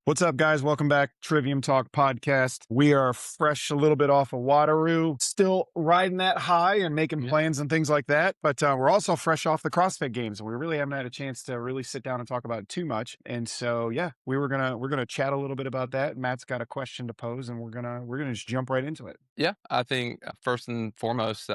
What's up, guys? Welcome back. Trivium Talk podcast. We are fresh a little bit off of Wateroo, still riding that high and making plans and things like that. But we're also fresh off the CrossFit Games. We really haven't had a chance to really sit down and talk about it too much. And so, yeah, we're gonna chat a little bit about that. Matt's got a question to pose, and we're gonna just jump right into it. Yeah, I think first and foremost,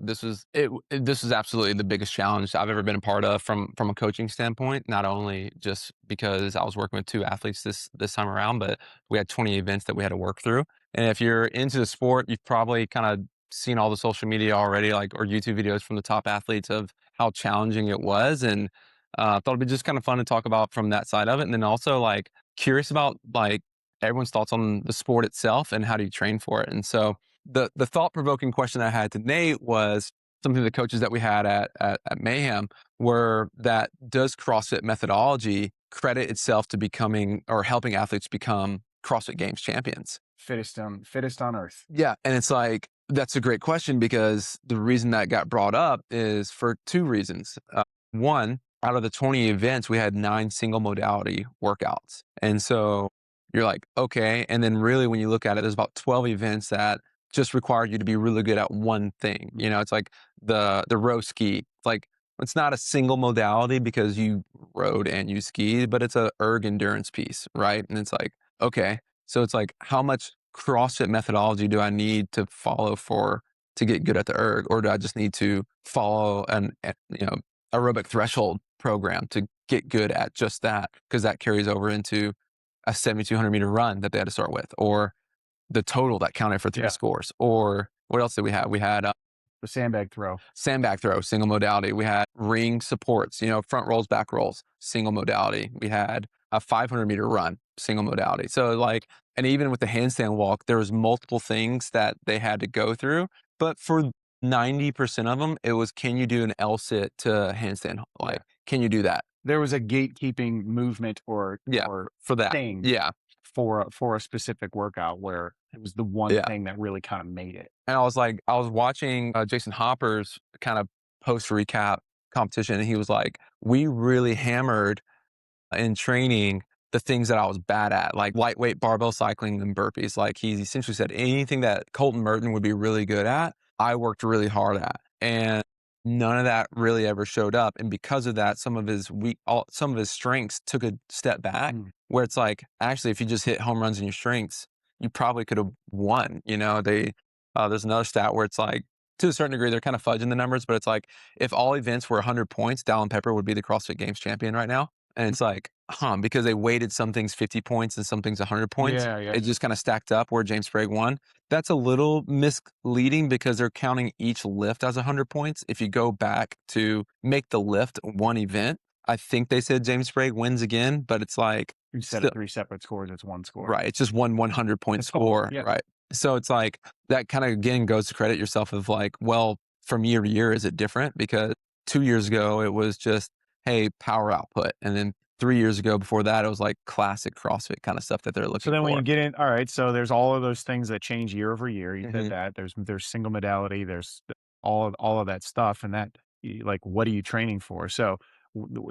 this is it. This is absolutely the biggest challenge I've ever been a part of from a coaching standpoint. Not only just because I was working with two athletes this time around, but we had 20 events that we had to work through. And if you're into the sport, you've probably kind of seen all the social media already, like or YouTube videos from the top athletes of how challenging it was, and thought it'd be just kind of fun to talk about from that side of it, and then also like curious about like everyone's thoughts on the sport itself and how do you train for it. And so the thought provoking question I had to Nate was something the coaches that we had at Mayhem were that does CrossFit methodology credit itself to becoming or helping athletes become CrossFit Games champions? Fittest on earth. Yeah. And it's like, that's a great question because the reason that got brought up is for two reasons. One, out of the 20 events, we had 9 single modality workouts. And so you're like, okay. And then really when you look at it, there's about 12 events that just require you to be really good at one thing. You know, it's like the row ski. Like it's not a single modality because you rode and you skied, but it's a erg endurance piece, right? And it's like, okay. So it's like, how much CrossFit methodology do I need to follow to get good at the erg? Or do I just need to follow an aerobic threshold program to get good at just that? Because that carries over into a 7,200-meter run that they had to start with, or the total that counted for 3 scores, or what else did we have? We had The sandbag throw, single modality. We had ring supports, front rolls, back rolls, single modality. We had a 500-meter run, single modality. So like, and even with the handstand walk, there was multiple things that they had to go through. But for 90% of them, it was, can you do an L sit to handstand? Like, can you do that? There was a gatekeeping movement or For that. thing Yeah. for a specific workout where it was the one thing that really kind of made it. And I was watching Jason Hopper's kind of post recap competition, and he was like, we really hammered in training the things that I was bad at, like lightweight barbell cycling and burpees. Like he essentially said anything that Colton Merton would be really good at, I worked really hard at. And none of that really ever showed up. And because of that, some of his strengths took a step back where it's like, actually, if you just hit home runs in your strengths, you probably could have won. There's another stat where it's like, to a certain degree, they're kind of fudging the numbers, but it's like, if all events were 100 points, Dallin Pepper would be the CrossFit Games champion right now. And it's like, because they weighted some things 50 points and some things 100 points. Yeah. It just kind of stacked up where James Sprague won. That's a little misleading because they're counting each lift as 100 points. If you go back to make the lift one event, I think they said James Sprague wins again, but it's like, Instead of 3 separate scores, it's one score. right. It's just one 100-point score. Yeah. Right. So it's like, that kind of again goes to credit yourself of like, well, from year to year, is it different? Because 2 years ago, it was just, hey, power output. And then 3 years ago before that, it was like classic CrossFit kind of stuff that they're looking for. So then when you get in, all right, so there's all of those things that change year over year. You Mhm. said that there's single modality, there's all of that stuff, and that like, what are you training for? So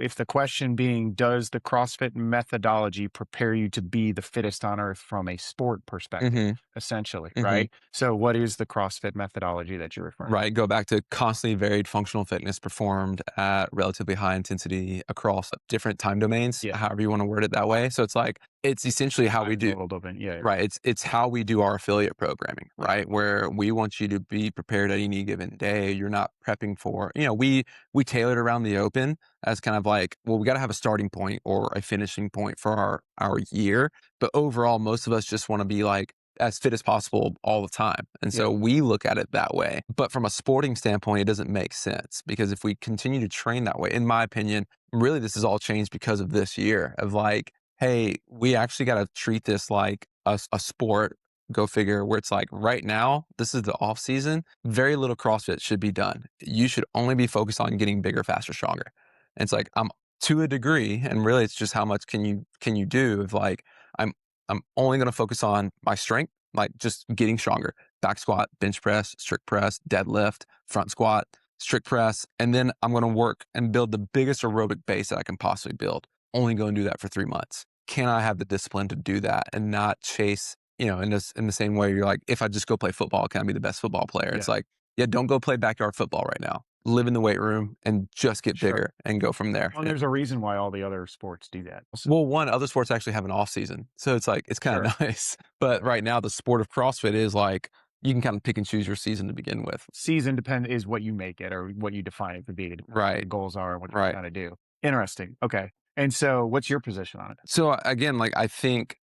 if the question being, does the CrossFit methodology prepare you to be the fittest on earth from a sport perspective, Mhm. essentially, Mhm. right? So what is the CrossFit methodology that you're referring to? Right. Go back to constantly varied functional fitness performed at relatively high intensity across different time domains, Yeah. however you want to word it that way. So it's like, it's essentially how we do. Yeah. Right. It's how we do our affiliate programming, right? Where we want you to be prepared at any given day. You're not prepping for, we tailored around the open as kind of like, well, we got to have a starting point or a finishing point for our year. But overall, most of us just want to be like as fit as possible all the time. And so we look at it that way. But from a sporting standpoint, it doesn't make sense because if we continue to train that way, in my opinion, really this has all changed because of this year of like, hey, we actually got to treat this like a sport. Go figure, where it's like right now, this is the off season. Very little CrossFit should be done. You should only be focused on getting bigger, faster, stronger. And it's like, I'm to a degree, and really it's just how much can you do of like, I'm only going to focus on my strength, like just getting stronger. Back squat, bench press, strict press, deadlift, front squat, strict press. And then I'm going to work and build the biggest aerobic base that I can possibly build. Only go and do that for 3 months. can I have the discipline to do that and not chase, in the same way you're like, if I just go play football, can I be the best football player? Yeah. It's like, yeah, don't go play backyard football right now. Live in the weight room and just get Sure. bigger and go from there. Well, there's a reason why all the other sports do that. Well, one, other sports actually have an off season. So it's like, it's kind of Sure. nice. But right now, the sport of CrossFit is like, you can kind of pick and choose your season to begin with. Season is what you make it or what you define it to be. It depends on what the Right. goals are and what you're Right. trying to do. Interesting. Okay. And so what's your position on it? So again, like I think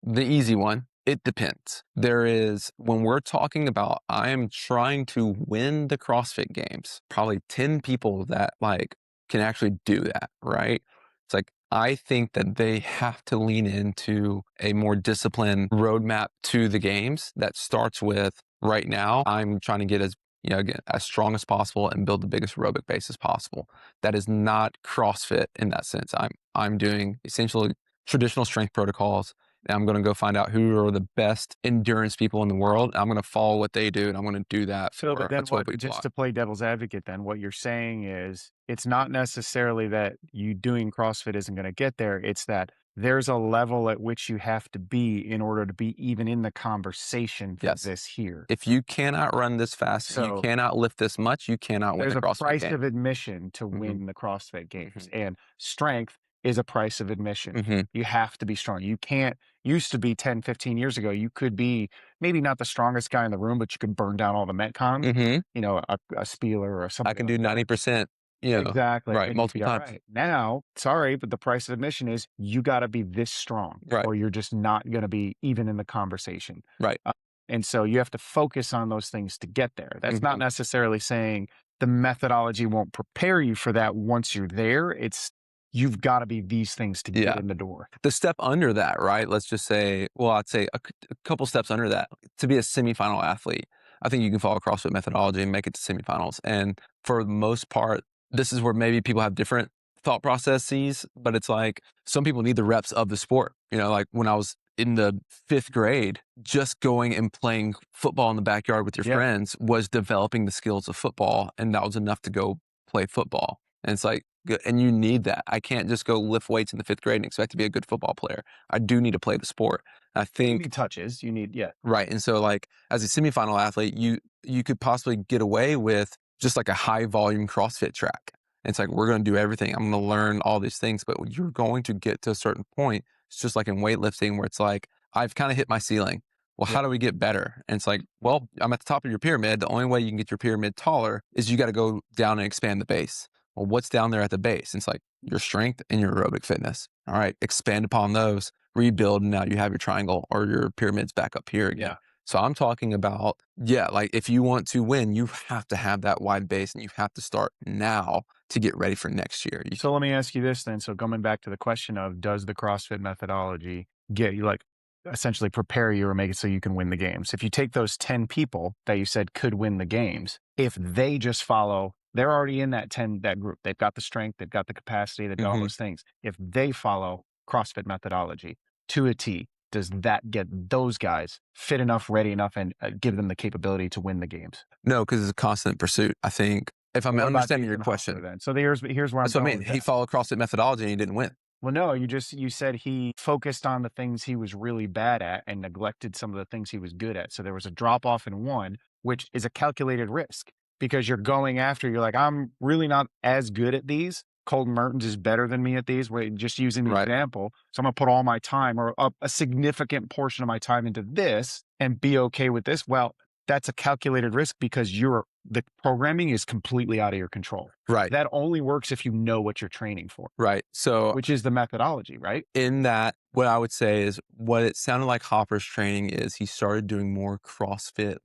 the easy one, it depends. When we're talking about, I am trying to win the CrossFit Games, probably 10 people that like can actually do that, right? It's like, I think that they have to lean into a more disciplined roadmap to the games that starts with, right now, I'm trying to get again, as strong as possible and build the biggest aerobic base as possible. That is not CrossFit in that sense. I'm doing essentially traditional strength protocols. And I'm going to go find out who are the best endurance people in the world. I'm going to follow what they do, and I'm going to do that So, for but a then 12-week just block. to play devil's advocate, then what you're saying is it's not necessarily that you doing CrossFit isn't going to get there. It's that there's a level at which you have to be in order to be even in the conversation for Yes. this here. If you cannot run this fast, you So cannot lift this much, you cannot win there's the a CrossFit price game. of admission to Mhm. win the CrossFit Games, Mhm. and strength is a price of admission. Mhm. You have to be strong. You can't, used to be 10, 15 years ago, you could be maybe not the strongest guy in the room, but you could burn down all the Metcons, Mhm. a Spieler or I something can like do that. 90%, Exactly, right, and you'd multiple be all times. right. Now, sorry, but the price of admission is you gotta be this strong, Right. or you're just not gonna be even in the conversation. Right. And so you have to focus on those things to get there. That's not Mhm. necessarily saying the methodology won't prepare you for that once you're there. It's you've gotta be these things to get Yeah. in the door. The step under that, right? Let's just say, well, I'd say a couple steps under that to be a semifinal athlete. I think you can follow CrossFit methodology and make it to semifinals. And for the most part, this is where maybe people have different thought processes, but it's like some people need the reps of the sport. Like when I was in the 5th grade, just going and playing football in the backyard with your Yeah. friends was developing the skills of football. And that was enough to go play football. And it's like, good. And you need that. I can't just go lift weights in the 5th grade and expect to be a good football player. I do need to play the sport. I You think, need touches. You need, yeah. right. And so like as a semifinal athlete, you could possibly get away with just like a high volume CrossFit track. And it's like, we're going to do everything. I'm going to learn all these things, but you're going to get to a certain point. It's just like in weightlifting where it's like, I've kind of hit my ceiling. Well, Yeah. how do we get better? And it's like, well, I'm at the top of your pyramid. The only way you can get your pyramid taller is you got to go down and expand the base. Well, what's down there at the base? It's like your strength and your aerobic fitness. All right, expand upon those, rebuild, and now you have your triangle or your pyramids back up here again. Yeah. So I'm talking about, like if you want to win, you have to have that wide base and you have to start now to get ready for next year. So let me ask you this then. So coming back to the question of does the CrossFit methodology get you like essentially prepare you or make it so you can win the games? If you take those 10 people that you said could win the games, if they just follow, they're already in that group. They've got the strength, they've got the capacity, they've got all Mhm. those things. If they follow CrossFit methodology to a T, does that get those guys fit enough, ready enough, and give them the capability to win the games? No, because it's a constant pursuit. I think if I'm What about understanding your Jason Hoffler question, then? So here's where I'm that's what I going mean. with He that. followed CrossFit methodology and he didn't win. Well, no, you said he focused on the things he was really bad at and neglected some of the things he was good at. So there was a drop off in one, which is a calculated risk because you're going after, you're like, I'm really not as good at these. Colton Mertens is better than me at these. Just using the Right. example. So I'm going to put all my time or a significant portion of my time into this and be okay with this. Well, that's a calculated risk because the programming is completely out of your control. Right. That only works if you know what you're training for. Right. So Which is the methodology, right? in that, what I would say is what it sounded like Hopper's training is he started doing more CrossFit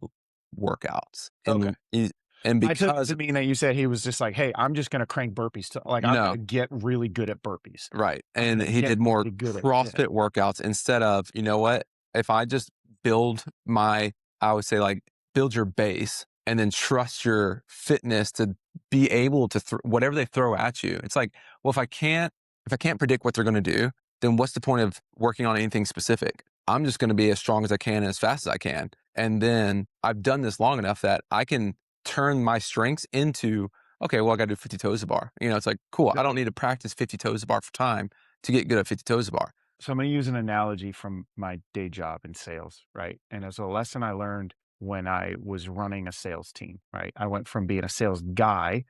workouts. Okay. And I took it because to mean that you said he was just like, hey, I'm just going to crank burpees. I'm no, going to get really good at burpees. right. I'm And gonna he get did more really good at CrossFit workouts instead of, you know what? If I just build I would say like build your base and then trust your fitness to be able to whatever they throw at you. It's like, well, if I can't predict what they're going to do, then what's the point of working on anything specific? I'm just going to be as strong as I can and as fast as I can. And then I've done this long enough that I can turn my strengths into, okay, well, I got to do 50 toes a bar. It's like, cool. I don't need to practice 50 toes a bar for time. to get good at 50 toes a bar. So I'm going to use an analogy from my day job in sales, right? And it's a lesson I learned when I was running a sales team, right? I went from being a sales guy,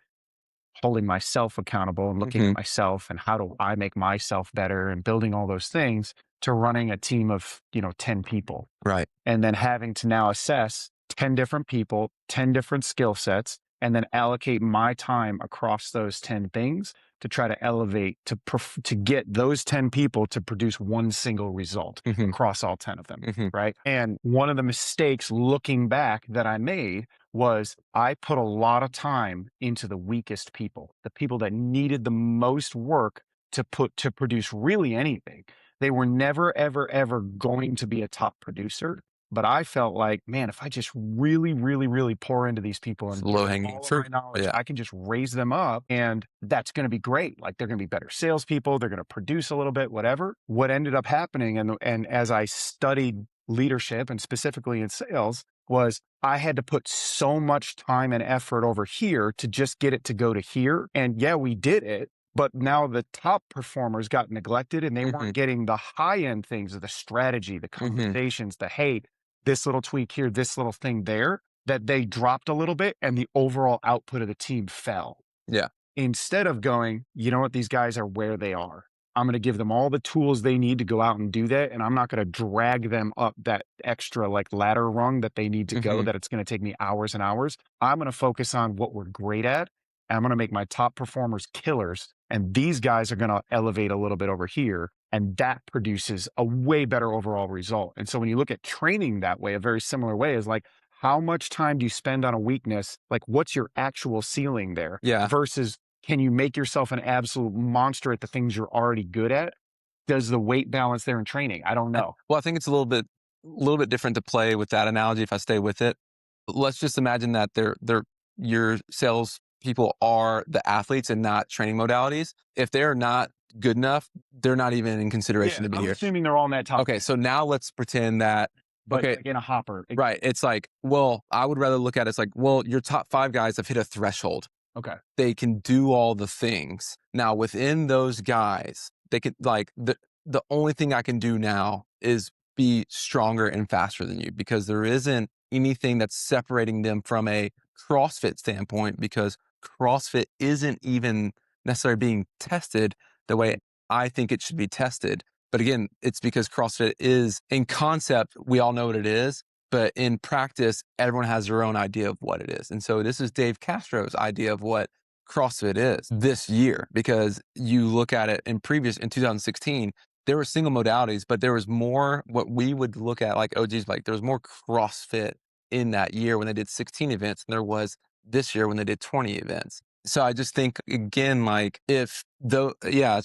holding myself accountable and looking Hmm. at myself and how do I make myself better and building all those things, to running a team of, 10 people, Right. and then having to now assess 10 different people, 10 different skill sets, and then allocate my time across those 10 things to try to elevate to get those 10 people to produce one single result Hmm. across all 10 of them. Hmm. Right. And one of the mistakes looking back that I made was I put a lot of time into the weakest people, the people that needed the most work to produce really anything. They were never, ever, ever going to be a top producer. But I felt like, man, if I just really, really, really pour into these people It's and give low them hanging all of my fruit. knowledge, Yeah. I can just raise them up and that's going to be great. Like they're going to be better salespeople. They're going to produce a little bit, whatever. What ended up happening, and as I studied leadership and specifically in sales, was I had to put so much time and effort over here to just get it to go to here. And yeah, we did it. But now the top performers got neglected and they Hmm. weren't getting the high end things of the strategy, the Hmm. conversations, the hey, this little tweak here, this little thing there, that they dropped a little bit and the overall output of the team fell. Yeah. Instead of going, you know what, these guys are where they are. I'm going to give them all the tools they need to go out and do that. And I'm not going to drag them up that extra like ladder rung that they need to go, Hmm. that it's going to take me hours and hours. I'm going to focus on what we're great at. And I'm going to make my top performers killers. And these guys are going to elevate a little bit over here. And that produces a way better overall result. And so when you look at training that way, a very similar way is like, how much time do you spend on a weakness? Like, what's your actual ceiling there Yeah. versus can you make yourself an absolute monster at the things you're already good at? Does the weight balance there in training? I don't know. Well, I think it's a little bit different to play with that analogy if I stay with it. Let's just imagine that your sales people are the athletes and not training modalities. If they're not good enough, they're not even in consideration Yeah, to be I'm here. assuming they're all in that top, Okay, so now let's pretend that but okay, like in a hopper. right. It's like, well, I would rather look at it as like, well, your top 5 guys have hit a threshold. Okay. They can do all the things. Now within those guys, they can like the only thing I can do now is be stronger and faster than you because there isn't anything that's separating them from a CrossFit standpoint because CrossFit isn't even necessarily being tested the way I think it should be tested. But again, it's because CrossFit is in concept, we all know what it is, but in practice, everyone has their own idea of what it is. And so this is Dave Castro's idea of what CrossFit is this year, because you look at it in 2016, there were single modalities, but there was more what we would look at like, oh geez, like there was more CrossFit in that year when they did 16 events than there was this year when they did 20 events. So I just think again, like it's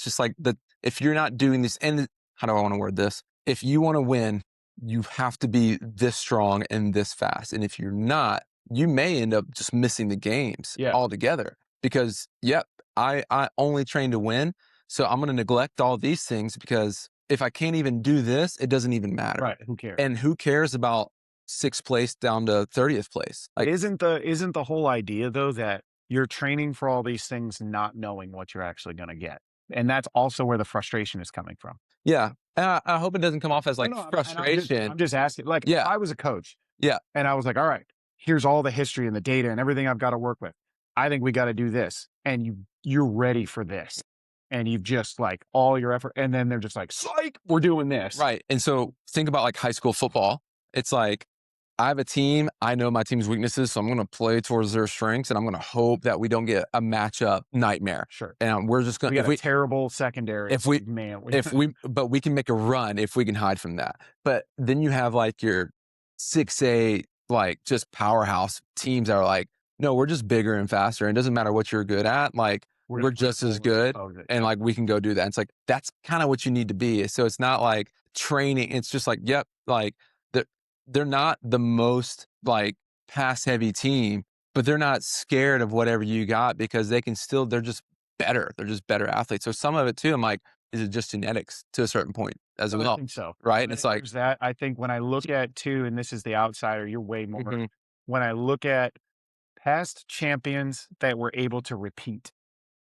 just like if you're not doing this, and how do I want to word this? If you want to win, you have to be this strong and this fast. And if you're not, you may end up just missing the games Yeah. altogether because, yep, I only train to win. So I'm going to neglect all these things because if I can't even do this, it doesn't even matter. Right. Who cares? And who cares about 6th place down to 30th place? Like, Isn't the whole idea though that you're training for all these things, not knowing what you're actually going to get? And that's also where the frustration is coming from. yeah. And I hope it doesn't come off as like No, and frustration. I'm just asking, like, if Yeah. I was a coach Yeah. and I was like, all right, here's all the history and the data and everything I've got to work with. I think we got to do this. And you're ready for this. And you've just like all your effort. And then they're just like, psych, we're doing this. Right. And so think about like high school football. It's like, I have a team. I know my team's weaknesses, so I'm going to play towards their strengths, and I'm going to hope that we don't get a matchup nightmare. Sure. And we're just going We to, got a terrible secondary. but we can make a run if we can hide from that. But then you have like your 6A, like just powerhouse teams that are like, no, we're just bigger and faster. And it doesn't matter what you're good at. Like we're just as good. And like we can go do that. And it's like, that's kind of what you need to be. So it's not like training. It's just like, yep, like they're not the most like pass heavy team, but they're not scared of whatever you got because they're just better. They're just better athletes. So some of it too, I'm like, is it just genetics to a certain point as well? I think so. Right. And it's like there's that. I think when I look at too, and this is the outsider, you're way more. Mhm. When I look at past champions that were able to repeat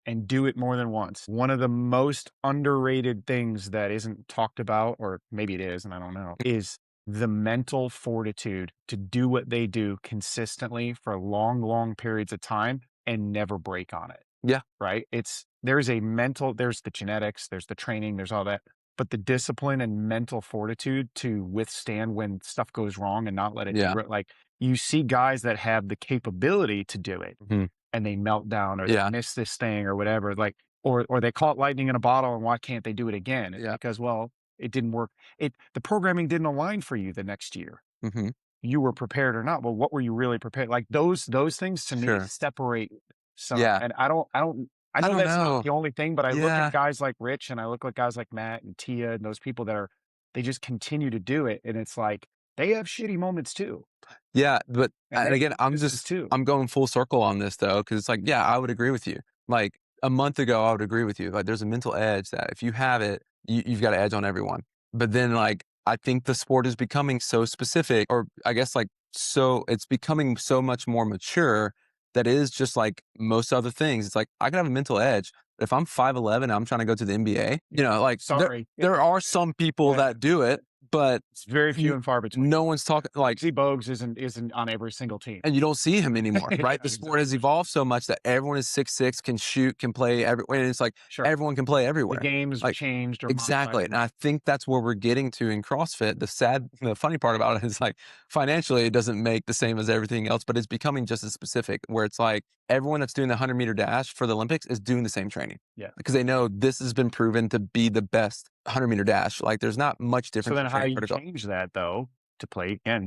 and do it more than once. One of the most underrated things that isn't talked about, or maybe it is, and I don't know, is the mental fortitude to do what they do consistently for long, long periods of time and never break on it. Yeah. Right? There's the genetics, there's the training, there's all that, but the discipline and mental fortitude to withstand when stuff goes wrong and not let it Yeah. like, you see guys that have the capability to do it Mhm. and they melt down or they Yeah. miss this thing or whatever, like, or they caught lightning in a bottle and why can't they do it again? It's Yeah. because, well, it didn't work. The programming didn't align for you the next year. Mhm. You were prepared or not. Well, what were you really prepared? Like those things to me Sure. separate some. Yeah. And I I know don't that's not know. the only thing, but I look at Yeah. guys like Rich and I look at guys like Matt and Tia and those people that they just continue to do it. And it's like, they have shitty moments too. Yeah, but And and they again, make misses too. I'm going full circle on this though, because it's like, yeah, I would agree with you. Like a month ago, I would agree with you. Like there's a mental edge that if you have it, you've got an edge on everyone. But then like I think the sport is becoming so specific, or I guess like so it's becoming so much more mature that is just like most other things. It's like I can have a mental edge. But if I'm 5'11", I'm trying to go to the NBA, like Sorry. there are some people Yeah. that do it, but It's very few and far between. no one's talking like Z Bogues isn't on every single team. and you don't see him anymore, Yeah, right? The sport has evolved so much that everyone is 6'6", can shoot, can play everywhere. And it's like Sure. everyone can play The everywhere. game's Like changed or exactly. modified. And I think that's where we're getting to in CrossFit. The funny part about it is like financially it doesn't make the same as everything else, but it's becoming just as specific where it's like everyone that's doing the 100-meter dash for the Olympics is doing the same training. Yeah. Because they know this has been proven to be the best 100-meter dash. Like there's not much So difference then in how training you protocol. change that though,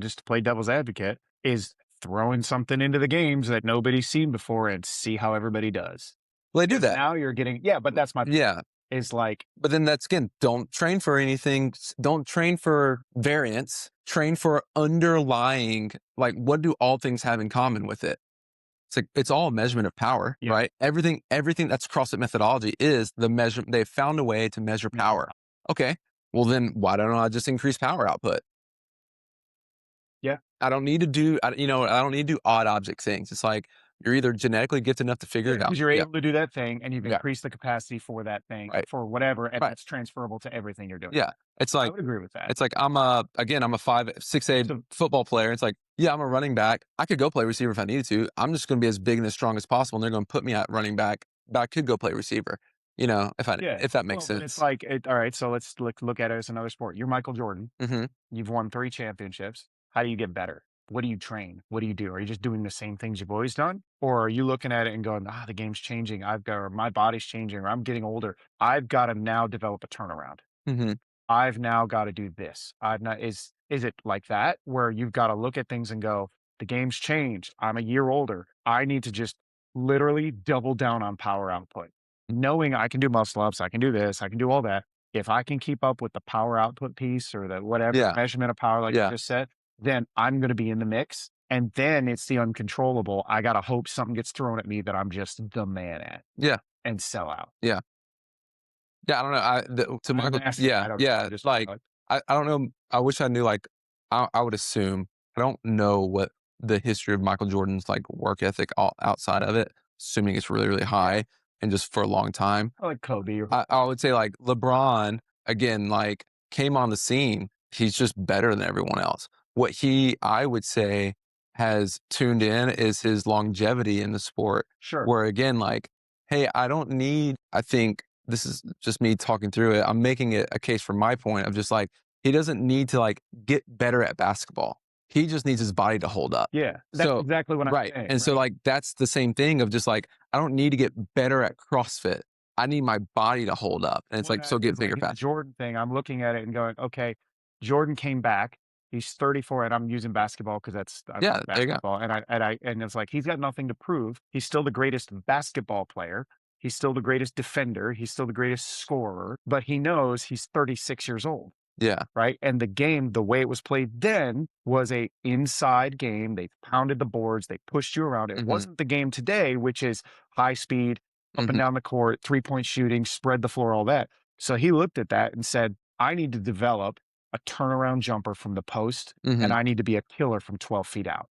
just to play devil's advocate, is throwing something into the games that nobody's seen before and see how everybody does. Well, they do Because that. now you're getting, yeah, but that's my, Yeah. is like, But then that's again, don't train for anything. Don't train for variance. Train for underlying, like what do all things have in common with it? It's like, it's all a measurement of power, yeah, right? Everything that's CrossFit methodology is the measure. They've found a way to measure power. Okay. Well, then why don't I just increase power output? yeah, I don't need to do, I don't need to do odd object things. It's like, you're either genetically gifted enough to figure it out. because you're Yeah. able to do that thing and you've Yeah. increased the capacity for that thing Right. for whatever, and Right. that's transferable to everything you're doing. Yeah. It's I like, would agree with that. it's like I'm a 5'6" So football player. It's like, yeah, I'm a running back. I could go play receiver if I needed to. I'm just going to be as big and as strong as possible. And they're going to put me at running back, but I could go play receiver, yeah, if that makes well, but it's sense. like, all right. So let's look at it as another sport. You're Michael Jordan. Hmm. You've won 3 championships. How do you get better? What do you train? What do you do? Are you just doing the same things you've always done? Or are you looking at it and going, the game's changing. Or my body's changing, or I'm getting older. I've got to now develop a turnaround. Hmm. I've now got to do this. I've not, is it like that where you've got to look at things and go, the game's changed. I'm a year older. I need to just literally double down on power output, knowing I can do muscle ups. I can do this. I can do all that. If I can keep up with the power output piece or the whatever Yeah. measurement of power, like you Yeah. just said, then I'm going to be in the mix. And then it's the uncontrollable. I got to hope something gets thrown at me that I'm just the man at Yeah. and sell out. Yeah. Yeah. I don't know. To I'm Michael. asking, Yeah. I don't know. Yeah. Just Like, I don't know. I wish I knew, like, I would assume, I don't know what the history of Michael Jordan's like work ethic outside of it, assuming it's really, really high and just for a long time. I like Kobe or I would say like LeBron, again, like came on the scene. He's just better than everyone else. What I would say, has tuned in is his longevity in the sport. sure. Where again, like, hey, I think this is just me talking through it. I'm making it a case for my point of just like, he doesn't need to like get better at basketball. He just needs his body to hold up. Yeah, that's So, exactly what I'm right. saying. And so like, that's the same thing of just like, I don't need to get better at CrossFit. I need my body to hold up. And it's like, so get bigger The fast. Jordan thing, I'm looking at it and going, okay, Jordan came back. He's 34, and I'm using basketball because Yeah, there you go. basketball, and it's like he's got nothing to prove. He's still the greatest basketball player. He's still the greatest defender. He's still the greatest scorer. But he knows he's 36 years old. Yeah. Right. And the game, the way it was played then, was a inside game. They pounded the boards, they pushed you around. It Mhm. wasn't the game today, which is high speed, up and Mhm. down the court, 3-point shooting, spread the floor, all that. So he looked at that and said, I need to develop a turnaround jumper from the post, and Mhm. I need to be a killer from 12 feet out.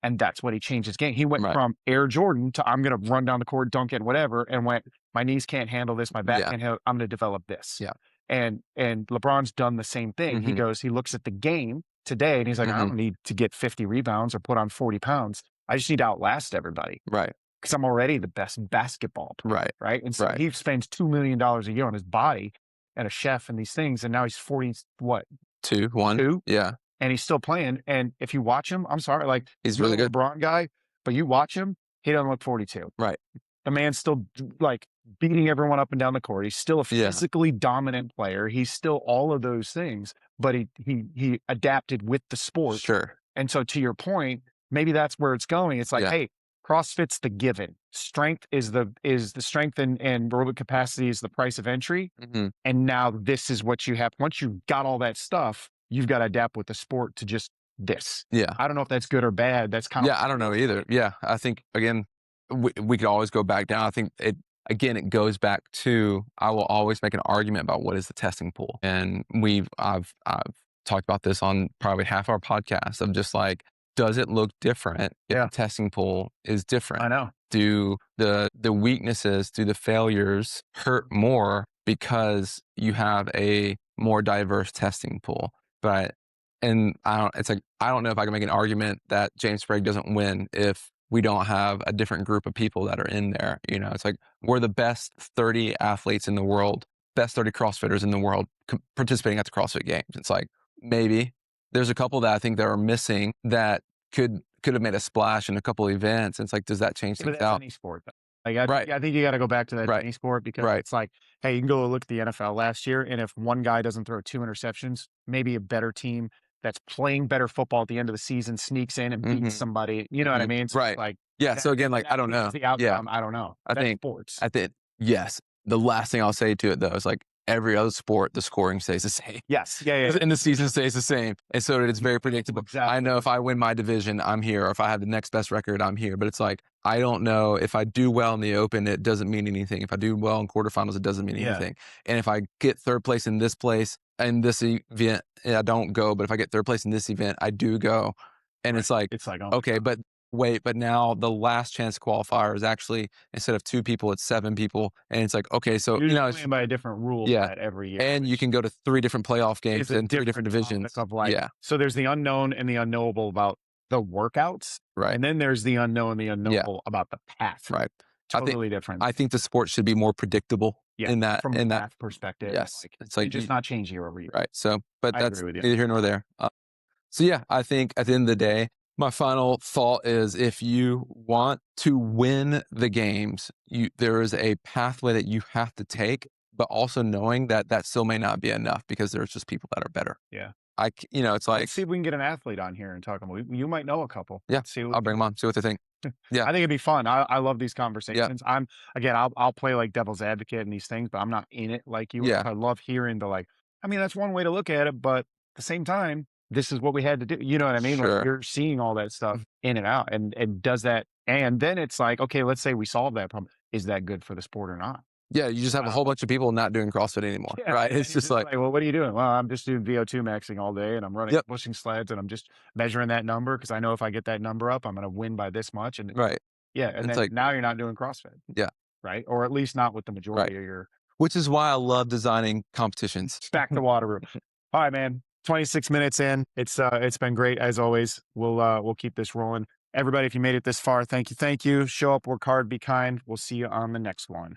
And that's what he changed his game. He went Right. from Air Jordan to I'm going to run down the court, dunk it, whatever, and went, my knees can't handle this, my back Yeah. can't handle it, I'm going to develop this. Yeah. And LeBron's done the same thing. He Mhm. he looks at the game today and he's like, I Mhm. don't need to get 50 rebounds or put on 40 pounds. I just need to outlast everybody Right. because I'm already the best basketball player, Right. right? And so Right. he spends $2 million a year on his body and a chef and these things. And now he's 40, what, 2, 1. two? Yeah. And he's still playing. And if you watch him, I'm sorry, like He's you're really a good. LeBron guy, but you watch him, he doesn't look 42. Right. The man's still like beating everyone up and down the court. He's still a Yeah. physically dominant player. He's still all of those things, but he adapted with the sport. Sure. And so to your point, maybe that's where it's going. It's like, Yeah. hey, CrossFit's the given. Strength is the strength and aerobic capacity is the price of entry. Mhm. And now this is what you have. Once you've got all that stuff, you've got to adapt with the sport to just this. Yeah. I don't know if that's good or bad. That's kind of Yeah, I don't know either. Yeah, I think again, we could always go back down. I think it goes back to I will always make an argument about what is the testing pool, and I've talked about this on probably half our podcast of just like, does it look different if Yeah. the testing pool is different? I know. Do the weaknesses, do the failures hurt more because you have a more diverse testing pool? But it's like I don't know if I can make an argument that James Sprague doesn't win if we don't have a different group of people that are in there. You know, it's like we're the best 30 athletes in the world, best 30 CrossFitters in the world participating at the CrossFit Games. It's like maybe there's a couple that I think that are missing that could have made a splash in a couple of events. And it's like, does that change But things that's out? any sport. Like I Right. think you got to go back to that Right. any sport because Right. it's like, hey, you can go look at the NFL last year, and if one guy doesn't throw 2 interceptions, maybe a better team that's playing better football at the end of the season sneaks in and beats Mhm. somebody. You know what I Mhm. mean? So Right. it's like, Yeah. that, So again, like that I don't know. changes the Yeah. outcome. I don't know. I That's think sports. yes. The last thing I'll say to it though is like every other sport, the scoring stays the same. Yes. Yeah. And the season stays the same. And so it's very predictable. Exactly. I know if I win my division, I'm here. Or if I have the next best record, I'm here. But it's like, I don't know if I do well in the open, it doesn't mean anything. If I do well in quarterfinals, it doesn't mean Yeah. anything. And if I get third place in this event, I don't go. But if I get third place in this event, I do go. And Right. it's like, It's like, oh, okay, but wait, but now the last chance qualifier is actually instead of 2 people, it's 7 people. And it's like, okay, so you're you just know, playing by a different rule yeah. set every year. And you can go to 3 different playoff games It's a in 3 different topic divisions. of like, Yeah. so there's the unknown and the unknowable about the workouts. Right. And then there's the unknown and the unknowable about the path. Right. Totally different. I think the sport should be more predictable Yeah, in that from a path perspective. yes. Like, It's like it's just not change year over year. right. So, but I that's agree with you. neither here nor there. So yeah, I think at the end of the day, my final thought is if you want to win the games, there is a pathway that you have to take, but also knowing that that still may not be enough because there's just people that are better. Yeah. It's like, Let's see if we can get an athlete on here and talk about. You might know a couple. yeah, See I'll bring them on, see what they think. Yeah. I think it'd be fun. I love these conversations. I'll play like devil's advocate and these things, but I'm not in it like you. Yeah. I love hearing that's one way to look at it, but at the same time, this is what we had to do. You know what I mean? Sure. Like you're seeing all that stuff in and out and does that. And then it's like, okay, let's say we solve that problem. Is that good for the sport or not? Yeah, you just have a whole bunch of people not doing CrossFit anymore, Yeah, right? and It's you're just like, well, what are you doing? Well, I'm just doing VO2 maxing all day and I'm running, Yep. pushing sleds and I'm just measuring that number because I know if I get that number up, I'm going to win by this much. And right. yeah, and It's then like, now you're not doing CrossFit. Yeah. Right. Or at least not with the majority of your which is why I love designing competitions. back to water room. All right, man. 26 minutes in. It's been great as always. We'll keep this rolling. Everybody, if you made it this far, thank you. Show up, work hard, be kind. We'll see you on the next one.